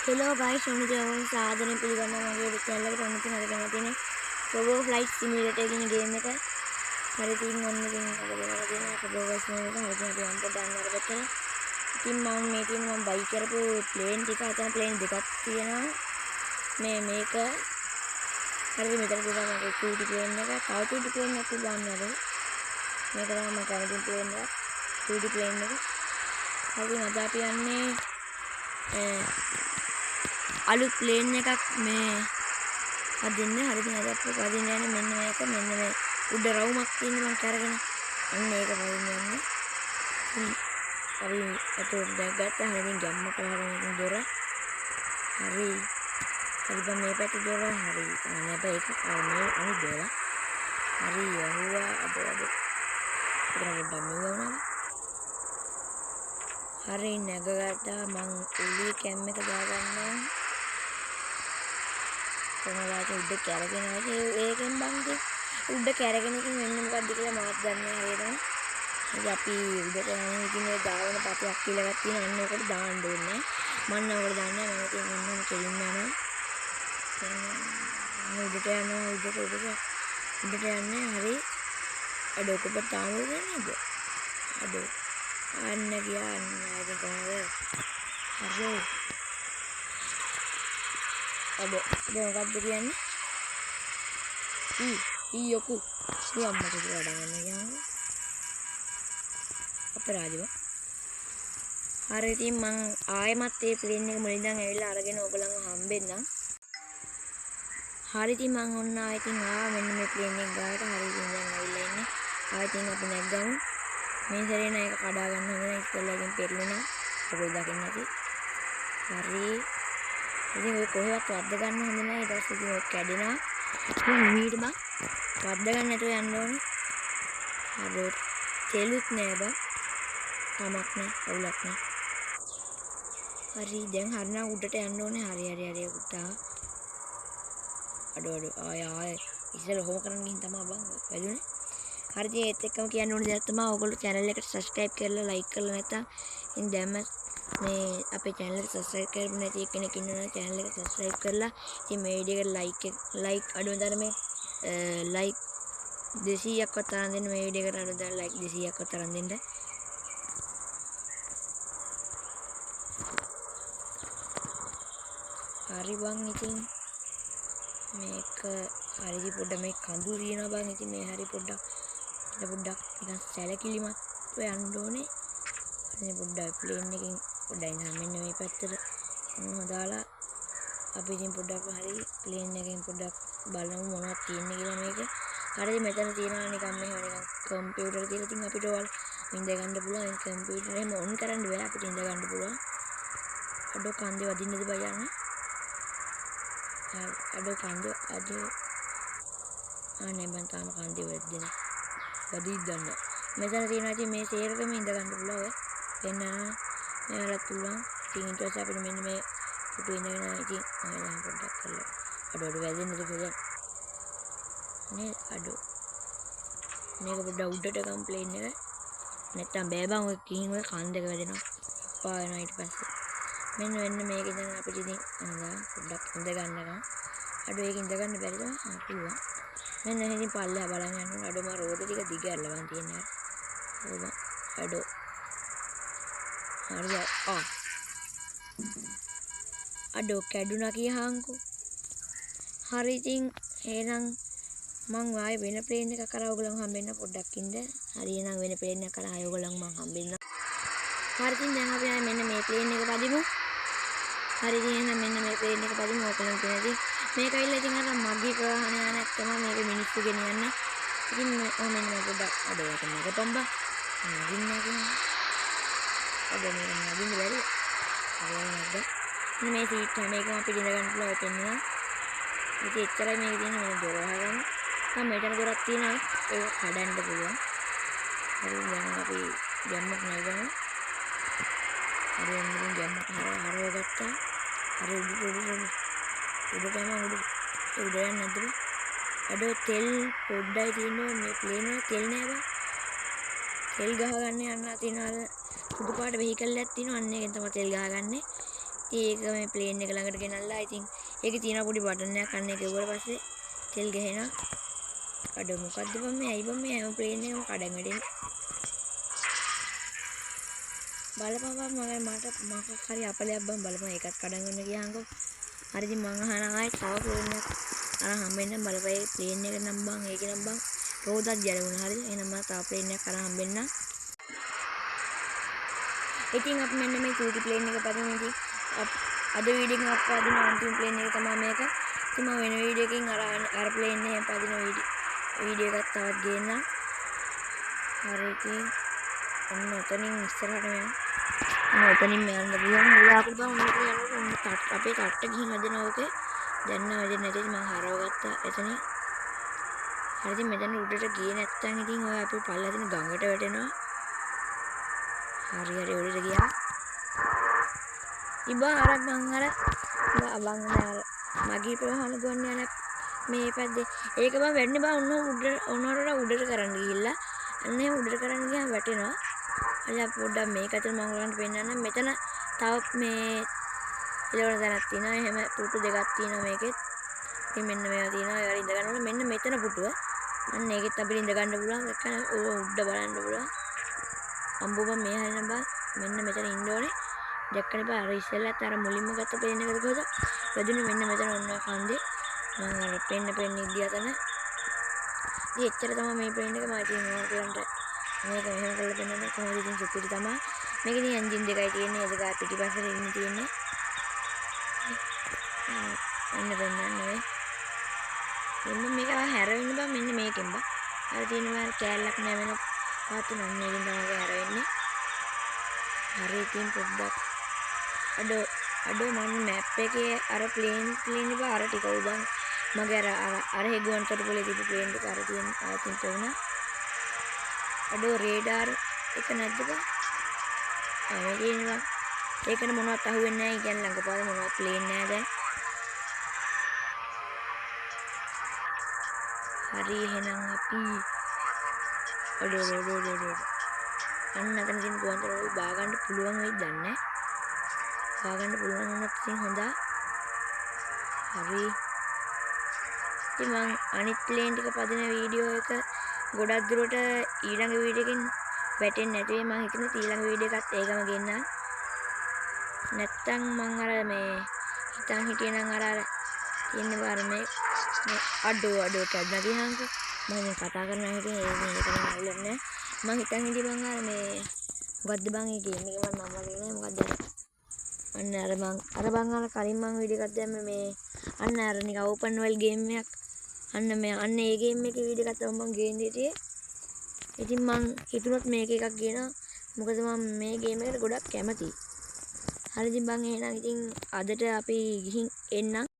Hello guys, ඔන්න සාදරයෙන් පිළිගන්නවා මගේ channel එකට. ඔන්න ඉතින් අද කරන්න තියෙන්නේ Robo Flight Simulator කියන game එක. හරි ඉතින් ඔන්න ඉතින් අද වෙනවා තියෙන්නේ Robo Flight Simulator. හරි ඉතින් අපි යන්න දාන්න අර පැත්තට. ඉතින් මම බයි කරපු plane ටික අතන plane දෙකක් තියෙනවා. මේක හරි මෙතන තියෙනවා මගේ චූටි plane එක. තව චූටි plane එකක් ගන්නවද? මේක තමයි මම කැමති plane එක. චූටි plane එක. හරි අද අපි යන්නේ අලුත් ප්ලේන් එකක් මේ අදින්න. හරි ඉතින් අද අපි වදින්න යන්නේ මෙන්න මේ උඩ රවුමක් තියෙන මම කරගෙන අන්න ඒක වදින්න යන්නේ. හරි අතෝ දැක්ගත්තා. හරි ඉතින් ගැම්ම කරගෙන ඉතින් දොර හරි බං මේ පැත්තේ දොර හරි අනේ බෑ ඒක මේ අනිත් දොර හරි යහුවා අද පොඩ්ඩක් මෙවුනා. හරි නැගගත්තා. මං උලි කැම් එක දාගන්නවා. කොහොමද උඩ කැරගෙන ඒකෙන් බං උඩ කැරගෙන ඉතින් වෙන්නේ මොකද්ද කියලා මාත් දන්නේ හරියටම. ඉතින් අපි උඩට යන්නේ ඉතින් ඒ දාවන පතයක් කියලා එකක් තියෙන අන්න ඔකට දාන්න ඕනේ. මම නම් ඔකට දාන්නේ මම ඉතින් මොන්නම් කෙලින්න යනවා. උඩට යන්නේ හරි අඩෝ කොබ තාම උඩ නේද? අඩෝ අන්න ගියා අන්න ඉතින් කොහොමද? හරි අඩෝ මොකක්ද කියන්නේ? යකු මේ අම්මට වඩා ගන්න යනවා අපරාධව. හරි ඉතින් මං ආයෙමත් මේ ප්ලේන් එක මුලින් ඉඳන් ඇවිල්ලා අරගෙන ඔයගලන්ව හම්බෙන්නම්. හරි ඉතින් මං ඔන්න ආයෙ ඉතින් මෙන්න මේ ප්ලේන් එක ගාවට. හරි ඉතින් දැන් ඇවිල්ලා ඉන්නේ. ආයෙ ඉතින් අපි නැග්ගමු. මේ සැරේ නෑ ඒක කඩා ගන්න හොඳ නෑ. ඉස්සෙල්ලා ඉතින් පෙරලෙනවා. ඔයගොල්ලෝ දකින්න ඇති. හරි ඉතින් ඔය කොහෙවත් වද්ද ගන්න හොඳ නෑ. ඊට පස්සේ ඉතින් ඔය කැඩෙනවා. මීට බං වද්ද ගන්න නැතුව යන්න ඕනේ. හරි තෙලුත් නෑ බං. කමක් නෑ අවුලක් නෑ. හරි දැන් හරිනම් උඩට යන්න ඕනේ. හරි උඩට අඩෝ ආය ඉස්සෙල්ලා ඔහොම කරන් ගිහින් තමයි බං වැදුනේ. හරි ඉතින් ඒත් එක්කම කියන්න ඕනේ දෙයක් තමයි ඔයගොල්ලෝ channel එකට subscribe කරලා like කරලා නැත්නම් ඉතින් දැම්ම මේ අපේ channel එක subscribe කරපු නැති කෙනෙක් ඉන්නවා channel එක subscribe කරලා ඉතින් මේ වීඩියෝ එකට like අඩුවෙන් තරමේ like 200ක්වත් තරම් දෙන්න. මේ වීඩියෝ එකට අඩුවෙන් තරම් like 200ක්වත් තරම් දෙන්න. හරි බං ඉතින් මේක හරි පොඩ්ඩක් මේ කඳු දිනවා බං. ඉතින් මේ හරි පොඩ්ඩක් නිකන් සැලකිලිමත් යන්න ඕනේ. මේ පොඩ්ඩක් ප්ලේන් එකකින් පොඩ්ඩක් ඉඳන් මෙන්න මේ පැත්තට දාලා අපි ඉතින් පොඩ්ඩක් හරි ප්ලේන් එකකින් පොඩ්ඩක් බලමු මොනවද තියෙන්නේ කියලා මේක. හරි මෙතන තියෙනවා නිකන් මෙහෙම නිකන් කම්පියුටර් කියලා. ඉතින් අපිට ඔයාලා ඉඳ ගන්න පුළුවන්. ඒ කම්පියුටර් එහෙම ඔන් කරන්න බෑ. අපිට ඉඳ ගන්න පුළුවන්. අඩෝ කන්දේ වදින්නද බයන්නේ? අඩෝ කන්දේ අනේ මං තාම කන්දේ වැද්දේ වදිද්දන්න. මෙතන තියෙනවා ඉතින් මේ සේරෙම ඉඳ ගන්න පුළුවන්. ඔය වෙන මේවලත් පුළුවන්. ඉතින් ඊට පස්සේ අපිට මෙන්න මේ පුටු ඉඳගෙන ඉතින් ආයෙත් පොඩ්ඩක් කරලා අඩෝ වැදෙන්නද කියලා නේ. අඩෝ මේක පොඩ්ඩක් උඩට කම්ප්ලේන් එක නැත්තම් බෑ බං. ඔය කිහින් ඔය කන්දක වැදෙනවා. එපා වෙනවා ඊට පස්සේ. මෙන්න මේක ඉඳන් අපිට ඉතින් පොඩ්ඩක් ඉඳ ගන්නවා. අඩෝ ඒක ඉඳ ගන්න බැරිද? පුළුවන්. මෙන්න එහෙනම් පල්ලෙහා බලන් යන්න ඕන. අඩෝ මම රෝද ටික දිග ඇරලා තියෙනවා. ඕක අඩෝ හරි අඩෝ කැඩුනා කියහන්කෝ. හරි ඉතින් එහෙනම් මං ආයේ වෙන ප්ලේන් එකක් කරා ඔයගොල්ලන් හම්බෙන්න පොඩ්ඩක් ඉන්න. හරි එහෙනම් වෙන ප්ලේන් එකක් කරා ආයේ ඔයගොල්ලන් මං හම්බෙන්න. හරි ඉතින් දැන් අපි ආයේ මෙන්න මේ ප්ලේන් එක පදිමු. හරි ඉතින් එහෙනම් මෙන්න මේ ප්ලේන් එක පදිමු. ඔයගොල්ලන් කියන්නේ මේක ඇවිල්ලා ඉතින් අර මගේ ප්‍රවාහන යානයක් තමයි මේක මිනිස්සු ගෙනියන්නේ. ඉතින් මෙන්න මේ පොඩ්ඩක් අඩෝ යට මේක පම්බා නගින්න කියන්නේ. අඩෝ මේක නගින්න බැරි. හරි නේද? මේ සීට් හැමේකම අපිට ඉඳ ගන්න පුළුවන් වෙනවා. ඉතින් එච්චරයි මේක තියෙන මේ දොර වහගන්න. මම මෙතන දොරක් තියෙනවා. ඒක කඩන්න පුළුවන්. හරි දැන් අපි ගැම්මක් නගනවා. හරි එන්නේ ගැම්මක් හරවගත්තා. හරි උඩට යන්න නැද්ද? අඩෝ තෙල් පොඩ්ඩයි තියෙනවා මේ ප්ලේන් එකේ. තෙල් නෑ බං. තෙල් ගහගන්න යන්න තියෙනවා. සුදු පාට වෙහිකල් එකක් තියෙනවා. අන්න ඒකෙන් තමයි තෙල් ගහගන්නේ. ඒක මේ ප්ලේන් එක ළඟට ගෙනල්ලා ඉතින් ඒකේ තියෙන පොඩි බටන් එකක් අන්න ඒක ගෙවුවට පස්සේ තෙල් ගහනවා. අඩ මොකද්ද බම් මේ ඇයි බම් මේ හැම ප්ලේන් එකම කඩන් වැටෙන්නේ. බලපන් මගේ මට මොකක් හරි අපලයක් බම් බලපන් ඒකත් කඩන් ගන්න ගියාංගෝ. හරි ඉතින් මං අහනවා ආයි තව ප්ලේන් එකක් අර හම්බෙන්න බලපන් ඒ ප්ලේන් එක නම් බම් ඒකේ නම් බම් රෝදක් ගැලවුණා. හරි එහෙනම් මම තව ප්ලේන් එකක් අර හම්බෙන්න. ඉතින් අපි මෙන්න මේ චූටි ප්ලේන් එක පදින ඉතින් අද වීඩියෝ එකෙන් අප් පදින අන්තිම ප්ලේන් එක තමයි මේක. ඉතින් මම වෙන වීඩියෝ එකකින් අර ප්ලේන් එකෙන් පදින වීඩියෝ එකක් තවත් ගේන්නම්. හරි ඉතින් ඔන්න ඔතනින් ඉස්සරහට යන්න. ඔතනින් යන්න පුළුවන්. උලාකට බං උන්නට යනකොට අපේ තට්ට ගිහින් හදන ඕකේ දැන් නම් වැඩේ නැති මම හරවගත්තා එතනින්. හරි ඉතින් මෙතන උඩට ගියේ නැත්තම් ඉතින් ඔය අපි පල්ලා තියෙන ගඟට වැටෙනවා. හරි උඩට ගියා. ඉබා අර මං අර මගේ ප්‍රවාහන ගොන්න යන මේ පැත්තේ ඒක බං වැඩනේ බං ඔන්නෝට උඩට කරන්න ගිහිල්ලා අන්න එහෙම උඩට කරන්න ගියාම වැටෙනවා. අද පොඩ්ඩක් මේක අතර මම ඔයගලන්ට පෙන්නන්නම්. මෙතන තව මේ ඉලවන තැනක් තියෙනවා. එහෙම පුටු දෙකක් තියෙනවා මේකෙත්. ඉතින් මෙන්න මේවා තියෙනවා. ඒවා ඉඳ ගන්නකොට මෙන්න මෙතන පුටුව. අන්න ඒකෙත් අපිට ඉඳ ගන්න පුළුවන්. එක්කන උඩ බලන්න පුළුවන්. අම්බුබම් මේ හැරෙන බා මෙන්න මෙතන ඉන්න ඕනේ. දැක්කනේ බා අර ඉස්සෙල්ලත් අර මුලින්ම ගත්ත ප්ලේන් එකද කොහොද? වැදුනේ මෙන්න මෙතන ඔන්න කන්දේ. මම අර පෙන්න ඉන්දියා තන. ඉතින් එච්චර තමයි මේ ප්ලේන් එක මම ඉතින් ඔයගලන්ට මේක මෙහෙම කරලා දෙන්න කොහොමද ඉතින් සුපිරි තමයි. මේකේ ඉතින් එන්ජින් දෙකයි තියෙන්නේ. ඒක ගා පිටිපස්සට ඉන්න තියෙන්නේ. එන්න දෙන්නන්නේ නේ. එන්න මේක හැරෙන්න බා මෙන්න මේකෙන් බා. අර තියෙනවා කෑල්ලක් නැවෙන පාත් නන්නේ ඉතින් තමයි හැරෙන්නේ. හරි ඉතින් පොඩ්ඩක් අඩෝ මම මැප් එකේ අර ප්ලේන් බා අර ටික උබන් මගේ අර හෙගුවන් තොටුපළේ තිබු ප්ලේන් එක අර තියෙන ආතින් තෝුණා. අඩෝ රේඩාර් එක නැද්ද බා? මේ තියෙනවා. ඒකට මොනවත් අහුවෙන්නේ නැහැ. කියන්නේ ළඟපාර මොනවත් ප්ලේන් නැහැ දැන්. හරි එහෙනම් අපි අඩෝ අන්න අතන තියෙන ගුවන්තොටුපළ බා ගන්න පුළුවන් වෙයිද දන්නේ නැහැ. බා ගන්න පුළුවන් වුණොත් ඉතින් හොඳයි. හරි. ඉතින් මම අනිත් ප්ලේන් ටික පදින වීඩියෝ එක ගොඩක් දුරට ඊළඟ වීඩියෝ එකෙන් වැටෙන්නේ නැති වෙයි. මම හිතන්නේ ඊළඟ වීඩියෝ එකත් ඒකම ගෙන්නම්. නැත්තම් මම අර මේ හිතන් හිටියේ නම් අර තියෙන්නේ බාර මේ අඩෝ කැඩලා ගියාන්කෝ. මම මේ කතා කරනවා හිටියේ ඒක නම් අවුලන්නේ. මම හිතන් හිටියේ මං අර මේ මොකද්ද බං ඒ ගේම් එකේ මම නම වගේ නෑ මොකද්ද අන්න අර බං අර කලින් මං වීඩියෝ එකක් දැම්මේ මේ අන්න අර නිකන් ඕපන් වර්ල්ඩ් ගේම් එකක් අන්න ඒ ගේම් එකේ වීඩියෝ එකක් තමයි මං ගේන්නේ හිටියේ. ඉතින් මං හිතුනොත් මේක එකක් ගේනවා. මොකද මම මේ ගේම් එකට ගොඩක් කැමතියි. හරි ඉතින් බං එහෙනම් ඉතින් අදට අපි ගිහින් එන්නම්.